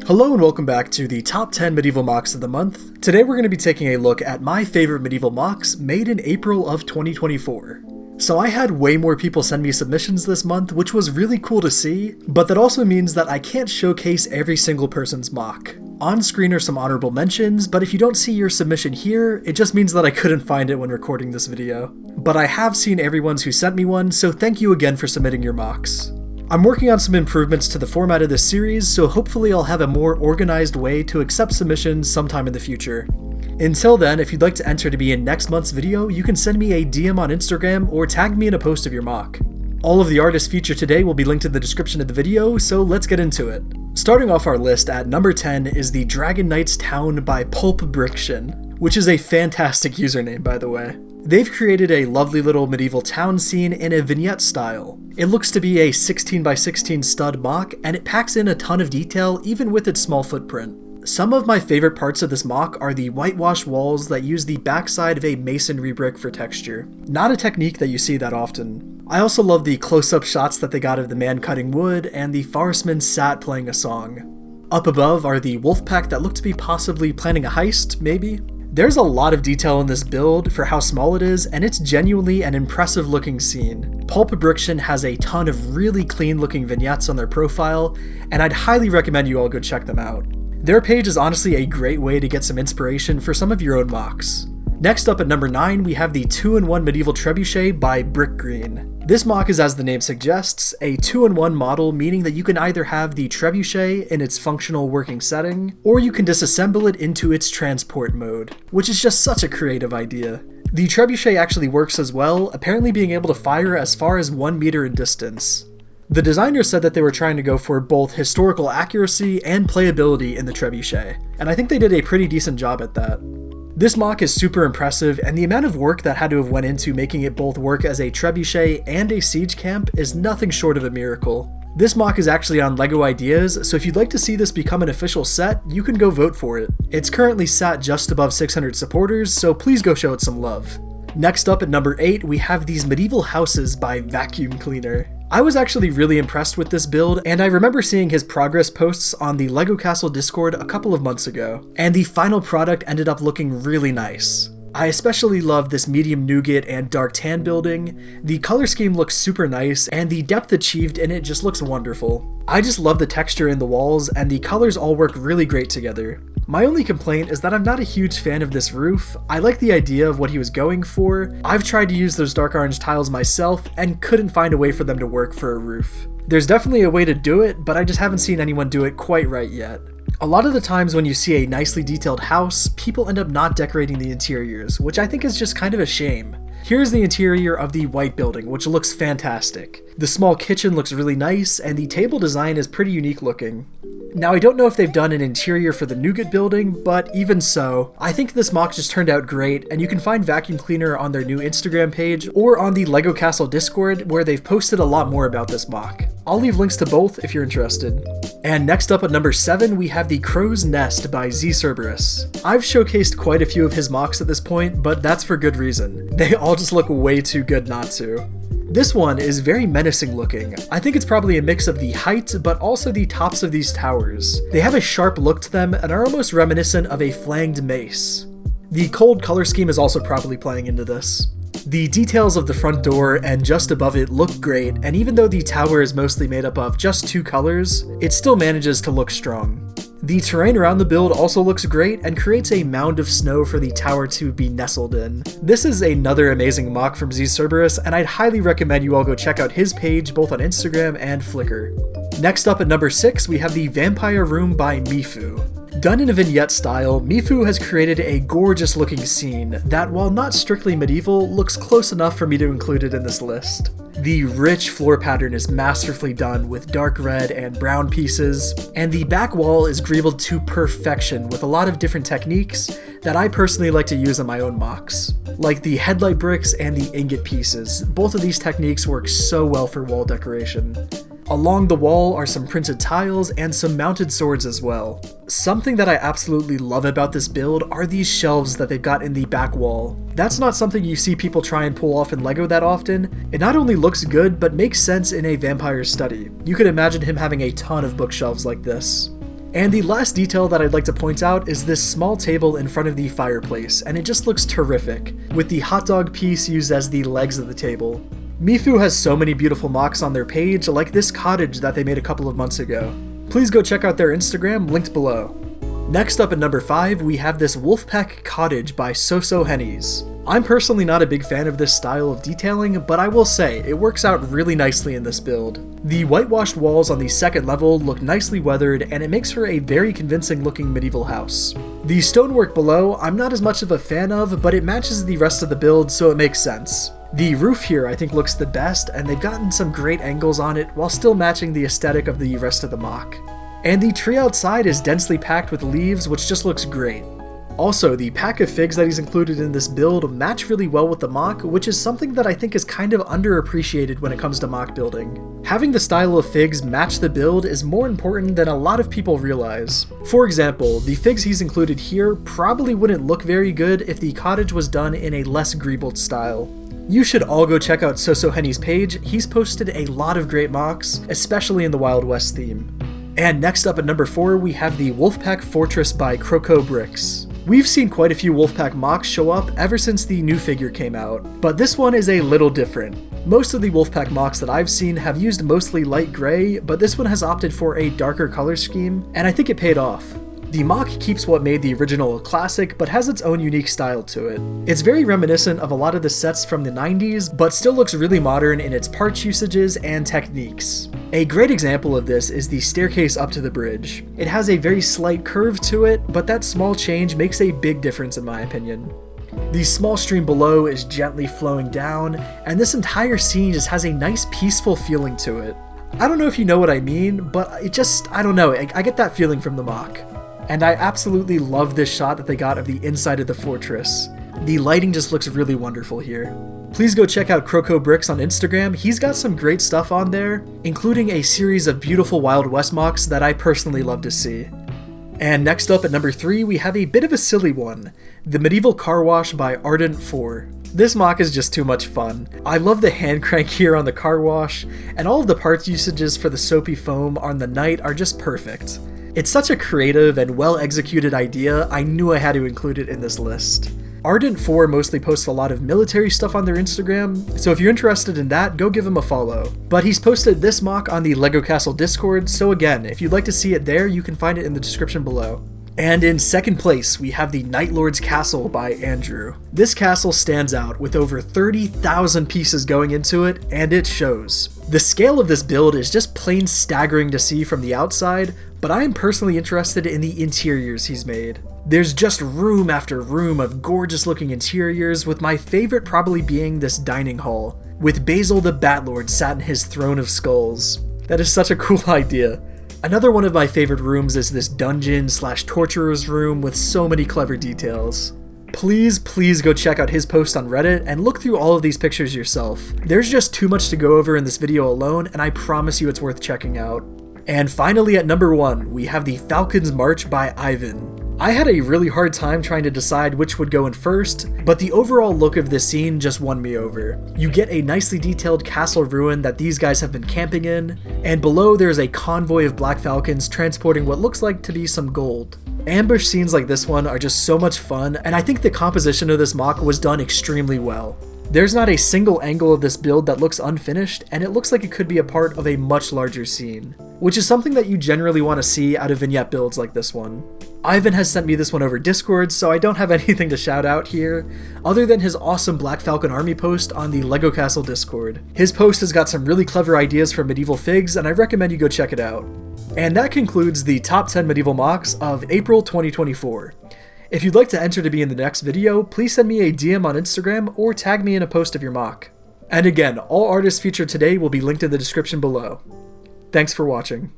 Hello and welcome back to the top 10 medieval MOCs of the month. Today we're going to be taking a look at my favorite medieval MOCs made in April of 2024. So I had way more people send me submissions this month, which was really cool to see, but that also means that I can't showcase every single person's MOC. On screen are some honorable mentions, but if you don't see your submission here, it just means that I couldn't find it when recording this video. But I have seen everyone's who sent me one, so thank you again for submitting your MOCs. I'm working on some improvements to the format of this series, so hopefully I'll have a more organized way to accept submissions sometime in the future. Until then, if you'd like to enter to be in next month's video, you can send me a DM on Instagram or tag me in a post of your MOC. All of the artists featured today will be linked in the description of the video, so let's get into it. Starting off our list at number 10 is the Dragon Knight's Town by Wolfpack, which is a fantastic username by the way. They've created a lovely little medieval town scene in a vignette style. It looks to be a 16x16 stud MOC, and it packs in a ton of detail even with its small footprint. Some of my favorite parts of this MOC are the whitewashed walls that use the backside of a masonry brick for texture. Not a technique that you see that often. I also love the close-up shots that they got of the man cutting wood and the forestman sat playing a song. Up above are the Wolfpack that look to be possibly planning a heist, maybe? There's a lot of detail in this build for how small it is, and it's genuinely an impressive looking scene. Wolfpack has a ton of really clean looking vignettes on their profile, and I'd highly recommend you all go check them out. Their page is honestly a great way to get some inspiration for some of your own MOCs. Next up at number 9, we have the 2-in-1 Medieval Trebuchet by Brick Green. This MOC is, as the name suggests, a 2-in-1 model, meaning that you can either have the trebuchet in its functional working setting, or you can disassemble it into its transport mode, which is just such a creative idea. The trebuchet actually works as well, apparently being able to fire as far as 1 meter in distance. The designers said that they were trying to go for both historical accuracy and playability in the trebuchet, and I think they did a pretty decent job at that. This MOC is super impressive, and the amount of work that had to have went into making it both work as a trebuchet and a siege camp is nothing short of a miracle. This MOC is actually on LEGO Ideas, so if you'd like to see this become an official set, you can go vote for it. It's currently sat just above 600 supporters, so please go show it some love. Next up at number 8, we have these medieval houses by Vacuum Cleaner. I was actually really impressed with this build, and I remember seeing his progress posts on the LEGO Castle Discord a couple of months ago, and the final product ended up looking really nice. I especially love this medium nougat and dark tan building. The color scheme looks super nice, and the depth achieved in it just looks wonderful. I just love the texture in the walls, and the colors all work really great together. My only complaint is that I'm not a huge fan of this roof. I like the idea of what he was going for. I've tried to use those dark orange tiles myself and couldn't find a way for them to work for a roof. There's definitely a way to do it, but I just haven't seen anyone do it quite right yet. A lot of the times when you see a nicely detailed house, people end up not decorating the interiors, which I think is just kind of a shame. Here's the interior of the white building, which looks fantastic. The small kitchen looks really nice, and the table design is pretty unique looking. Now, I don't know if they've done an interior for the Nougat building, but even so, I think this MOC just turned out great, and you can find Vacuum Cleaner on their new Instagram page or on the LEGO Castle Discord, where they've posted a lot more about this MOC. I'll leave links to both if you're interested. And next up at number 7, we have the Crow's Nest by Zcerberus. I've showcased quite a few of his MOCs at this point, but that's for good reason. They all just look way too good not to. This one is very menacing looking. I think it's probably a mix of the height, but also the tops of these towers. They have a sharp look to them and are almost reminiscent of a flanged mace. The cold color scheme is also probably playing into this. The details of the front door and just above it look great, and even though the tower is mostly made up of just 2 colors, it still manages to look strong. The terrain around the build also looks great and creates a mound of snow for the tower to be nestled in. This is another amazing MOC from Zcerberus, and I'd highly recommend you all go check out his page both on Instagram and Flickr. Next up at number 6, we have the Vampire Room by Mefiu. Done in a vignette style, Mefiu has created a gorgeous looking scene that, while not strictly medieval, looks close enough for me to include it in this list. The rich floor pattern is masterfully done with dark red and brown pieces, and the back wall is greebled to perfection with a lot of different techniques that I personally like to use on my own MOCs. Like the headlight bricks and the ingot pieces, both of these techniques work so well for wall decoration. Along the wall are some printed tiles and some mounted swords as well. Something that I absolutely love about this build are these shelves that they've got in the back wall. That's not something you see people try and pull off in LEGO that often. It not only looks good, but makes sense in a vampire's study. You could imagine him having a ton of bookshelves like this. And the last detail that I'd like to point out is this small table in front of the fireplace, and it just looks terrific, with the hot dog piece used as the legs of the table. Mefiu has so many beautiful MOCs on their page, like this cottage that they made a couple of months ago. Please go check out their Instagram, linked below. Next up at number 5, we have this Wolfpack Cottage by Sosohanys. I'm personally not a big fan of this style of detailing, but I will say, it works out really nicely in this build. The whitewashed walls on the second level look nicely weathered, and it makes for a very convincing looking medieval house. The stonework below, I'm not as much of a fan of, but it matches the rest of the build, so it makes sense. The roof here I think looks the best, and they've gotten some great angles on it while still matching the aesthetic of the rest of the MOC. And the tree outside is densely packed with leaves, which just looks great. Also, the pack of figs that he's included in this build match really well with the MOC, which is something that I think is kind of underappreciated when it comes to MOC building. Having the style of figs match the build is more important than a lot of people realize. For example, the figs he's included here probably wouldn't look very good if the cottage was done in a less greebled style. You should all go check out Sosohanys' page. He's posted a lot of great MOCs, especially in the Wild West theme. And next up at number 4, we have the Wolfpack Fortress by Krokobricks. We've seen quite a few Wolfpack MOCs show up ever since the new figure came out, but this one is a little different. Most of the Wolfpack MOCs that I've seen have used mostly light gray, but this one has opted for a darker color scheme, and I think it paid off. The MOC keeps what made the original a classic, but has its own unique style to it. It's very reminiscent of a lot of the sets from the 90s, but still looks really modern in its parts usages and techniques. A great example of this is the staircase up to the bridge. It has a very slight curve to it, but that small change makes a big difference in my opinion. The small stream below is gently flowing down, and this entire scene just has a nice peaceful feeling to it. I don't know if you know what I mean, but I don't know, I get that feeling from the MOC. And I absolutely love this shot that they got of the inside of the fortress. The lighting just looks really wonderful here. Please go check out Krokobricks on Instagram. He's got some great stuff on there, including a series of beautiful Wild West MOCs that I personally love to see. And next up at number 3, we have a bit of a silly one, the Medieval Car Wash by Ardentfour. This MOC is just too much fun. I love the hand crank here on the car wash, and all of the parts usages for the soapy foam on the knight are just perfect. It's such a creative and well-executed idea, I knew I had to include it in this list. Ardentfour mostly posts a lot of military stuff on their Instagram, so if you're interested in that, go give him a follow. But he's posted this MOC on the LEGO Castle Discord, so again, if you'd like to see it there, you can find it in the description below. And in second place, we have the Night Lord's Castle by Andrew. This castle stands out with over 30,000 pieces going into it, and it shows. The scale of this build is just plain staggering to see from the outside, but I am personally interested in the interiors he's made. There's just room after room of gorgeous looking interiors, with my favorite probably being this dining hall, with Basil the Batlord sat in his throne of skulls. That is such a cool idea. Another one of my favorite rooms is this dungeon/torturer's room with so many clever details. Please go check out his post on Reddit and look through all of these pictures yourself. There's just too much to go over in this video alone, and I promise you it's worth checking out. And finally at number 1, we have the Falcon March by Ivan. I had a really hard time trying to decide which would go in first, but the overall look of this scene just won me over. You get a nicely detailed castle ruin that these guys have been camping in, and below there's a convoy of black falcons transporting what looks like to be some gold. Ambush scenes like this one are just so much fun, and I think the composition of this MOC was done extremely well. There's not a single angle of this build that looks unfinished, and it looks like it could be a part of a much larger scene, which is something that you generally want to see out of vignette builds like this one. Ivan has sent me this one over Discord, so I don't have anything to shout out here, other than his awesome Black Falcon Army post on the LEGO Castle Discord. His post has got some really clever ideas for medieval figs, and I recommend you go check it out. And that concludes the top 10 medieval MOCs of April 2024. If you'd like to enter to be in the next video, please send me a DM on Instagram or tag me in a post of your MOC. And again, all artists featured today will be linked in the description below. Thanks for watching.